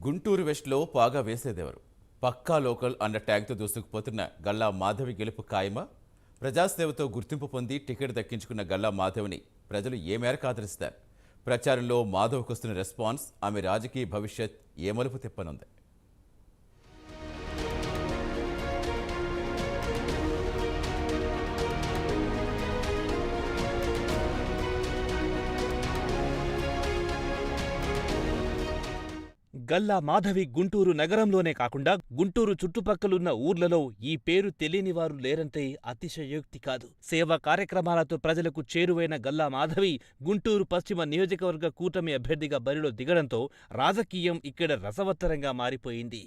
గుంటూరు వెస్ట్లో పాగా వేసేదెవరు? పక్కా లోకల్ అన్న ట్యాగ్తో దూసుకుపోతున్న గల్లా మాధవి గెలుపు ఖాయమా? ప్రజాసేవతో గుర్తింపు పొంది టికెట్ దక్కించుకున్న గల్లా మాధవిని ప్రజలు ఏ మేరకు ఆదరిస్తారు? ప్రచారంలో మాధవ్కు వస్తున్న రెస్పాన్స్ ఆమె రాజకీయ భవిష్యత్ ఏ మలుపు తిప్పనుంది? గల్లా మాధవి గుంటూరు నగరంలోనే కాకుండా గుంటూరు చుట్టుపక్కలున్న ఊర్లలో ఈ పేరు తెలియనివారు లేరంటే అతిశయోక్తి కాదు. సేవా కార్యక్రమాలతో ప్రజలకు చేరువైన గల్లా మాధవి గుంటూరు పశ్చిమ నియోజకవర్గ కూటమి అభ్యర్థిగా బరిలో దిగడంతో రాజకీయం ఇక్కడ రసవత్తరంగా మారిపోయింది.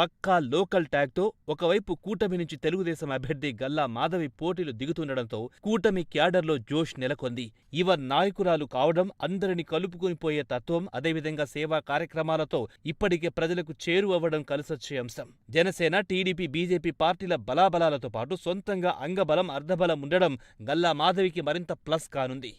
పక్కా లోకల్ ట్యాగ్తో ఒకవైపు కూటమి నుంచి తెలుగుదేశం అభ్యర్థి గల్లా మాధవి పోటీలు దిగుతుండడంతో కూటమి క్యాడర్లో జోష్ నెలకొంది. యువ నాయకురాలు కావడం, అందరిని కలుపుకునిపోయే తత్వం, అదేవిధంగా సేవా కార్యక్రమాలతో ఇప్పటికే ప్రజలకు చేరువవ్వడం కలిసొచ్చే అంశం. జనసేన, టీడీపీ, బీజేపీ పార్టీల బలాబలాలతో పాటు సొంతంగా అంగబలం, అర్ధబలం ఉండడం గల్లా మాధవికి మరింత ప్లస్ కానుంది.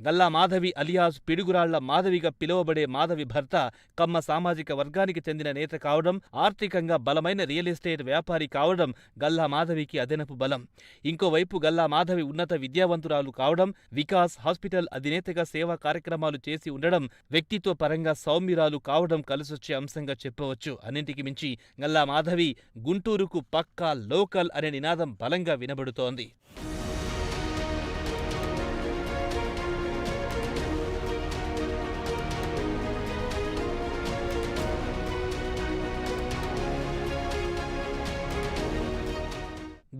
గల్లా మాధవి అలియాస్ పిడుగురాళ్ల మాధవిగా పిలువబడే మాధవి భర్త కమ్మ సామాజిక వర్గానికి చెందిన నేత కావడం, ఆర్థికంగా బలమైన రియల్ ఎస్టేట్ వ్యాపారి కావడం గల్లా మాధవికి అదనపు బలం. ఇంకోవైపు గల్లా మాధవి ఉన్నత విద్యావంతురాలు కావడం, వికాస్ హాస్పిటల్ అధినేతగా సేవా కార్యక్రమాలు చేసి ఉండడం, వ్యక్తిత్వ పరంగా సౌమ్యురాలు కావడం కలిసొచ్చే అంశంగా చెప్పవచ్చు. అన్నింటికి మించి గల్లా మాధవి గుంటూరుకు పక్కా లోకల్ అనే నినాదం బలంగా వినబడుతోంది.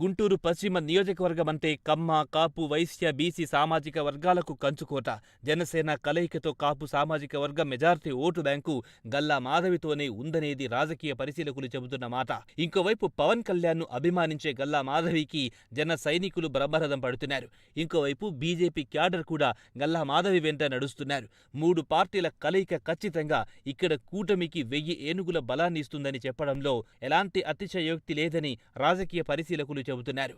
గుంటూరు పశ్చిమ నియోజకవర్గమంటే కమ్మ, కాపు, వైశ్య, బీసీ సామాజిక వర్గాలకు కంచుకోట. జనసేన కలయికతో కాపు సామాజిక వర్గం మెజార్టీ ఓటు బ్యాంకు గల్లా మాధవితోనే ఉందనేది రాజకీయ పరిశీలకులు చెబుతున్న మాట. ఇంకోవైపు పవన్ కళ్యాణ్ను అభిమానించే గల్లా మాధవికి జన సైనికులు బ్రహ్మరథం పడుతున్నారు. ఇంకోవైపు బీజేపీ క్యాడర్ కూడా గల్లా మాధవి వెంట నడుస్తున్నారు. 3 పార్టీల కలయిక ఖచ్చితంగా ఇక్కడ కూటమికి 1000 ఏనుగుల బలాన్ని ఇస్తుందని చెప్పడంలో ఎలాంటి అతిశయోక్తి లేదని రాజకీయ పరిశీలకులు చెబుతున్నారు.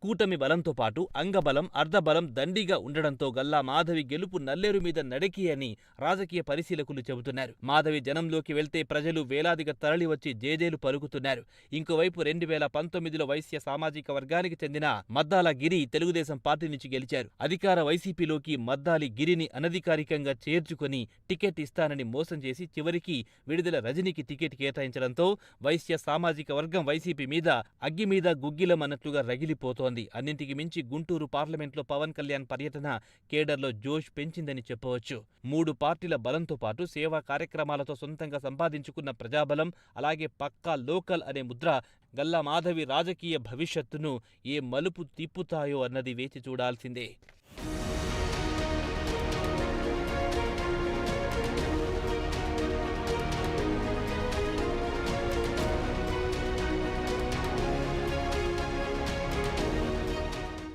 కూటమి బలంతో పాటు అంగబలం, అర్ధబలం దండిగా ఉండడంతో గల్లా మాధవి గెలుపు నల్లేరు మీద నడకి అని రాజకీయ పరిశీలకులు చెబుతున్నారు. మాధవి జనంలోకి వెళ్తే ప్రజలు వేలాదిగా తరలివచ్చి జేజేలు పలుకుతున్నారు. ఇంకోవైపు 2019లో వైశ్య సామాజిక వర్గానికి చెందిన మద్దాల గిరి తెలుగుదేశం పార్టీ నుంచి గెలిచారు. అధికార వైసీపీలోకి మద్దాలి గిరిని అనధికారికంగా చేర్చుకుని టికెట్ ఇస్తానని మోసం చేసి చివరికి విడుదల రజనీకి టికెట్ కేటాయించడంతో వైశ్య సామాజిక వర్గం వైసీపీ మీద అగ్గి మీద గుగ్గిలం అన్నట్లుగా రగిలిపోతోంది. అన్నింటికి మించి గుంటూరు పార్లమెంట్లో పవన్ కళ్యాణ్ పర్యటన కేడర్లో జోష్ పెంచిందని చెప్పవచ్చు. 3 పార్టీల బలంతో పాటు సేవా కార్యక్రమాలతో సొంతంగా సంపాదించుకున్న ప్రజాబలం, అలాగే పక్కా లోకల్ అనే ముద్ర గల్లా మాధవి రాజకీయ భవిష్యత్తును ఏ మలుపు తిప్పుతాయో అన్నది వేచి చూడాల్సిందే.